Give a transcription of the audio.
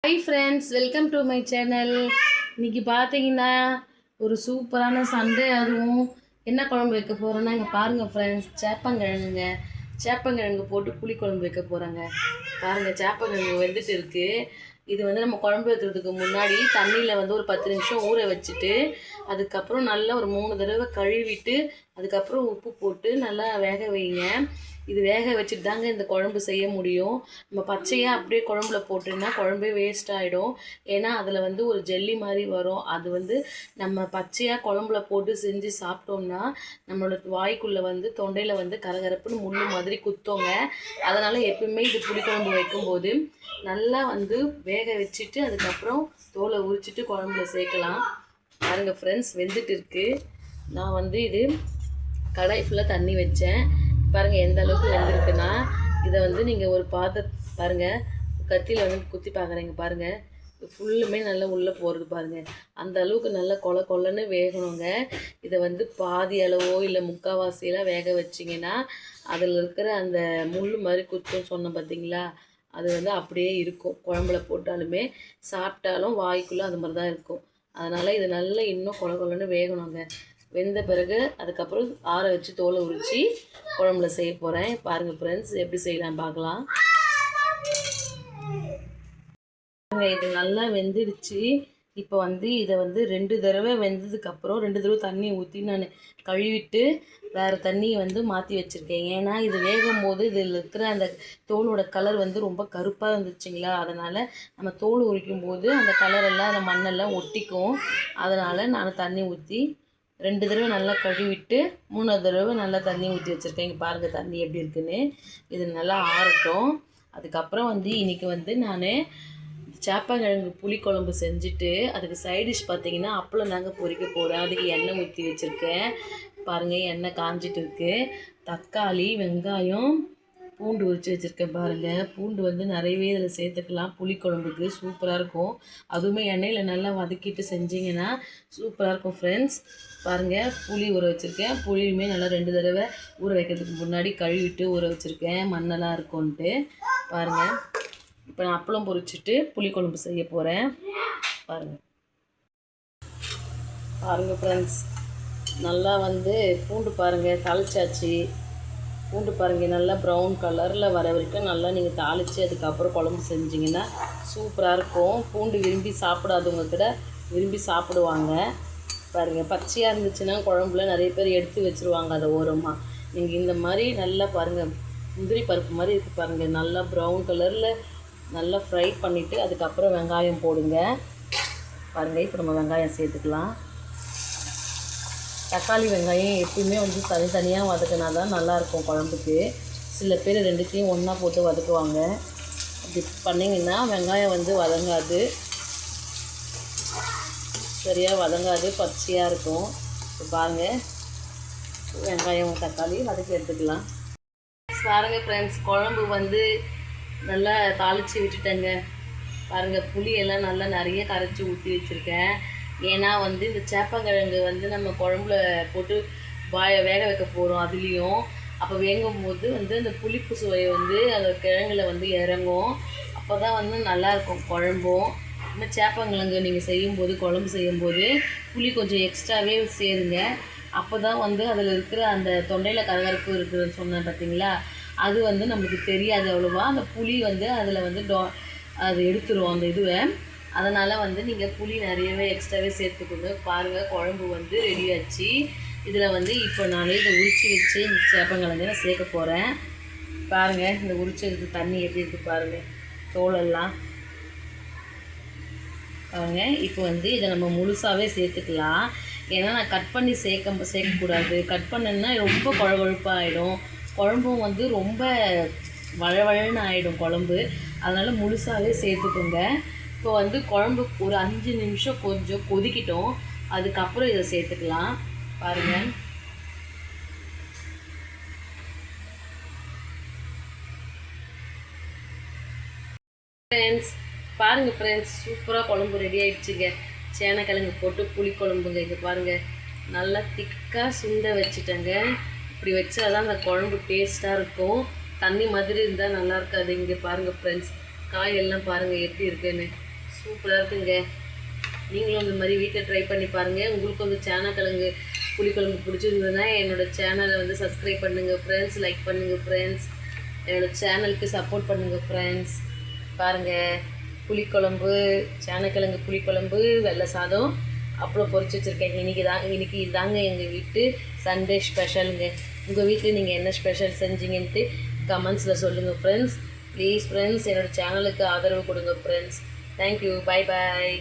Hi friends, welcome to my channel. இன்றைக்கி பார்த்தீங்கன்னா ஒரு சூப்பரான சண்டே. அதுவும் என்ன குழம்பு வைக்க போகிறோன்னா இங்கே பாருங்கள் ஃப்ரெண்ட்ஸ், சேப்பங்கிழங்கு போட்டு புளி குழம்பு வைக்க போகிறாங்க. பாருங்கள், சேப்பங்கிழங்கு வெந்துட்டு இருக்குது. இது வந்து நம்ம குழம்பு வைக்கிறதுக்கு முன்னாடி தண்ணியில் வந்து ஒரு 10 நிமிஷம் ஊற வச்சுட்டு அதுக்கப்புறம் நல்லா ஒரு 3 தடவை கழுவிட்டு அதுக்கப்புறம் உப்பு போட்டு நல்லா வேக வைங்க. இது வேக வச்சுட்டு தாங்க இந்த குழம்பு செய்ய முடியும். நம்ம பச்சையாக அப்படியே குழம்புல போட்டோம்னா குழம்பே வேஸ்ட் ஆகிடும். ஏன்னா அதில் வந்து ஒரு ஜெல்லி மாதிரி வரும். அது வந்து நம்ம பச்சையாக குழம்புல போட்டு செஞ்சு சாப்பிட்டோம்னா நம்மளோட வாய்க்குள்ளே வந்து தொண்டையில் வந்து கரகரப்புன்னு முள்ளு மாதிரி குத்தோங்க. அதனால் எப்பவுமே இது புளிக்குழம்பு வைக்கும்போது நல்லா வந்து வேக வச்சுட்டு அதுக்கப்புறம் தோலை உரிச்சிட்டு குழம்புல சேர்க்கலாம். பாருங்கள் ஃப்ரெண்ட்ஸ், வெந்துட்டு இருக்குது. நான் வந்து இது கடாய் ஃபுல்லாக தண்ணி வச்சேன். பாருங்கள் எந்த அளவுக்கு வெந்திருக்குன்னா, இதை வந்து நீங்கள் ஒரு பாருங்கள், கத்தியில் வந்து குத்தி பார்க்குறீங்க பாருங்கள், ஃபுல்லுமே நல்லா உள்ளே போகிறது பாருங்கள். அந்த அளவுக்கு நல்லா கொலன்னு வேகணுங்க. இதை வந்து பாதி அளவோ இல்லை முக்கால்வாசியெல்லாம் வேக வச்சிங்கன்னா அதில் இருக்கிற அந்த முள் மாதிரி குத்தும் சொன்னோம் பார்த்தீங்களா, அது வந்து அப்படியே இருக்கும். குழம்புல போட்டாலுமே சாப்பிட்டாலும் வாய்க்குள்ளே அது மாதிரி தான் இருக்கும். அதனால் இது நல்லா இன்னும் கொலன்னு வேகணுங்க. வெந்த பிறகு அதுக்கப்புறம் ஆற வச்சு தோலை உரித்து குழம்புல செய்ய போகிறேன். பாருங்கள் ஃப்ரெண்ட்ஸ், எப்படி செய்யலாம் பார்க்கலாம். இது நல்லா வெந்துடுச்சு. இப்போ வந்து இதை வந்து 2 தடவை வெந்ததுக்கப்புறம் 2 தடவை தண்ணி ஊற்றி நான் கழுவிட்டு வேறு தண்ணியை வந்து மாற்றி வச்சுருக்கேன். ஏன்னா இது வேகும் போது இதில் இருக்கிற அந்த தோலோட கலர் வந்து ரொம்ப கருப்பாக இருந்துச்சுங்களா, அதனால் நம்ம தோல் உரிக்கும் போது அந்த கலரெல்லாம் அந்த மண்ணெல்லாம் ஒட்டிக்கும். அதனால் நான் தண்ணி ஊற்றி 2 தடவை நல்லா கழுவிட்டு 3வது தடவை நல்லா தண்ணி ஊற்றி வச்சுருக்கேன். இங்கே பாருங்கள் தண்ணி எப்படி இருக்குன்னு. இது நல்லா ஆறட்டும். அதுக்கப்புறம் வந்து இன்றைக்கி வந்து நான் சேப்பங்கிழங்கு புளிக்குழம்பு செஞ்சுட்டு அதுக்கு சைடிஷ் பார்த்திங்கன்னா அப்பளம் தாங்க பொரிக்க போகிறேன். அதுக்கு எண்ணெய் ஊற்றி வச்சுருக்கேன். பாருங்கள், எண்ணெய் காஞ்சிட்டு இருக்குது. தக்காளி, வெங்காயம், பூண்டு உரித்து வச்சுருக்கேன். பாருங்கள், பூண்டு வந்து நிறையவே இதில் சேர்த்துக்கலாம். புளிக்குழம்புக்கு சூப்பராக இருக்கும். அதுவுமே எண்ணெயில் நல்லா வதக்கிட்டு செஞ்சிங்கன்னா சூப்பராக இருக்கும் ஃப்ரெண்ட்ஸ். பாருங்கள், புளி ஊற வச்சுருக்கேன். புளியுமே நல்லா 2 தடவை ஊற வைக்கிறதுக்கு முன்னாடி கழுவிட்டு ஊற வச்சுருக்கேன், மண்ணெல்லாம் இருக்கும்ன்ட்டு. பாருங்கள், இப்போ நான் அப்பளம் பொரிச்சிட்டு புளிக்குழம்பு செய்ய போகிறேன். பாருங்கள் ஃப்ரெண்ட்ஸ், நல்லா வந்து பூண்டு பாருங்கள் தாளிச்சாச்சு. பூண்டு பாருங்கள் நல்லா ப்ரௌன் கலரில் வர வரைக்கும் நல்லா நீங்கள் தாளித்து அதுக்கப்புறம் குழம்பு செஞ்சிங்கன்னா சூப்பராக இருக்கும். பூண்டு விரும்பி சாப்பிடாதவங்க கூட விரும்பி சாப்பிடுவாங்க. பாருங்கள், பச்சையாக இருந்துச்சுன்னா குழம்புல நிறைய பேர் எடுத்து வச்சுருவாங்க அதை ஓரமாக. நீங்கள் இந்த மாதிரி நல்லா பாருங்கள், முந்திரி பருப்பு மாதிரி இருக்குது பாருங்கள், நல்லா ப்ரௌன் கலரில் நல்லா ஃப்ரை பண்ணிவிட்டு அதுக்கப்புறம் வெங்காயம் போடுங்க. பாருங்கள், இப்போ நம்ம வெங்காயம் சேர்த்துக்கலாம். தக்காளி வெங்காயம் எப்பயுமே வந்து தனித்தனியாக வதக்கினா தான் நல்லாயிருக்கும் குழம்புக்கு. சில பேர் 2த்தையும் ஒன்றா போட்டு வதக்குவாங்க. அப்படி பண்ணிங்கன்னா வெங்காயம் வந்து வதங்காது, சரியாக வதங்காது, பச்சையாக இருக்கும். இப்போ பாருங்கள், வெங்காயம் தக்காளி வதக்கி எடுத்துக்கலாம். பாருங்கள் ஃப்ரெண்ட்ஸ், குழம்பு வந்து நல்லா தாளித்து விட்டுட்டேங்க. பாருங்கள், புளியெல்லாம் நல்லா நிறைய கரைச்சி ஊற்றி வச்சுருக்கேன். ஏன்னா வந்து இந்த சேப்பங்கிழங்கு வந்து நம்ம குழம்புல போட்டு வேக வைக்க போகிறோம். அதுலேயும் அப்போ வேகும்போது வந்து அந்த புளிப்பு சுவை வந்து அந்த கிழங்குல வந்து இறங்கும். அப்போ தான் வந்து நல்லாயிருக்கும் குழம்பும். இந்த சேப்பங்கிழங்கு நீங்கள் செய்யும்போது, குழம்பு செய்யும்போது புளி கொஞ்சம் எக்ஸ்ட்ராவே சேருங்க. அப்போ தான் வந்து அதில் இருக்கிற அந்த தொண்டையில் கரகரப்பு இருக்குதுன்னு சொன்னேன் பார்த்தீங்களா, அது வந்து நம்மளுக்கு தெரியாது அவ்வளோவா. அந்த புளி வந்து அதில் வந்து அது எடுத்துரும் அந்த இதுவை. அதனால் வந்து நீங்கள் புளி நிறையவே எக்ஸ்ட்ராவே சேர்த்துக்கோங்க. பாருங்கள், குழம்பு வந்து ரெடி ஆச்சு. இதில் வந்து இப்போ நான் இதை உரித்து வச்சு இந்த சேப்பங்கிழங்கு நான் சேர்க்க போகிறேன். பாருங்கள், இந்த உரிச்சதுக்கு தண்ணி எப்படி இருக்குது பாருங்கள், தோலெல்லாம் பாருங்கள். இப்போ வந்து இதை நம்ம முழுசாகவே சேர்த்துக்கலாம். ஏன்னா நான் கட் பண்ணி சேர்க்கக்கூடாது. கட் பண்ணேன்னா ரொம்ப குழப்பாக ஆகிடும். குழம்பும் வந்து ரொம்ப வழவழன்னு ஆகிடும் குழம்பு. அதனால் முழுசாகவே சேர்த்துக்கோங்க. இப்போ வந்து குழம்பு ஒரு 5 நிமிஷம் கொஞ்சம் கொதிக்கிட்டோம். அதுக்கப்புறம் இதை சேர்த்துக்கலாம். பாருங்கள், ஃப்ரெண்ட்ஸ், பாருங்கள் ஃப்ரெண்ட்ஸ், சூப்பராக குழம்பு ரெடி ஆகிடுச்சுங்க. சேனக்கிழங்கு போட்டு புளி குழம்புங்க. இங்கே பாருங்கள், நல்லா திக்காக சுண்ட வச்சுட்டேங்க. இப்படி வச்சா தான் அந்த குழம்பு டேஸ்ட்டாக இருக்கும். தண்ணி மாதிரி இருந்தால் நல்லா இருக்காது. இங்கே பாருங்கள் ஃப்ரெண்ட்ஸ், காயெல்லாம் பாருங்கள் எப்படி இருக்குன்னு. சூப்பராக இருக்குங்க. நீங்களும் இந்த மாதிரி வீட்டில் ட்ரை பண்ணி பாருங்கள். உங்களுக்கு வந்து சேனக்கிழங்கு புளிக்குழம்பு பிடிச்சிருந்ததுன்னா என்னோடய சேனலை வந்து சப்ஸ்கிரைப் பண்ணுங்கள் ஃப்ரெண்ட்ஸ், லைக் பண்ணுங்கள் ஃப்ரெண்ட்ஸ், என்னோடய சேனலுக்கு சப்போர்ட் பண்ணுங்கள் ஃப்ரெண்ட்ஸ். பாருங்கள், புளிக்குழம்பு, சேனக்கிழங்கு புளிக்குழம்பு, வெள்ளை சாதம், அப்புறம் பொரிச்சு வச்சுருக்கேன். இன்றைக்கி இதாங்க எங்கள் வீட்டு சண்டே ஸ்பெஷலுங்க. உங்கள் வீட்டில் நீங்கள் என்ன ஸ்பெஷல் செஞ்சீங்கன்ட்டு கமெண்ட்ஸில் சொல்லுங்கள் ஃப்ரெண்ட்ஸ். ப்ளீஸ் ஃப்ரெண்ட்ஸ், என்னோடய சேனலுக்கு ஆதரவு கொடுங்க ஃப்ரெண்ட்ஸ். Thank you, bye bye.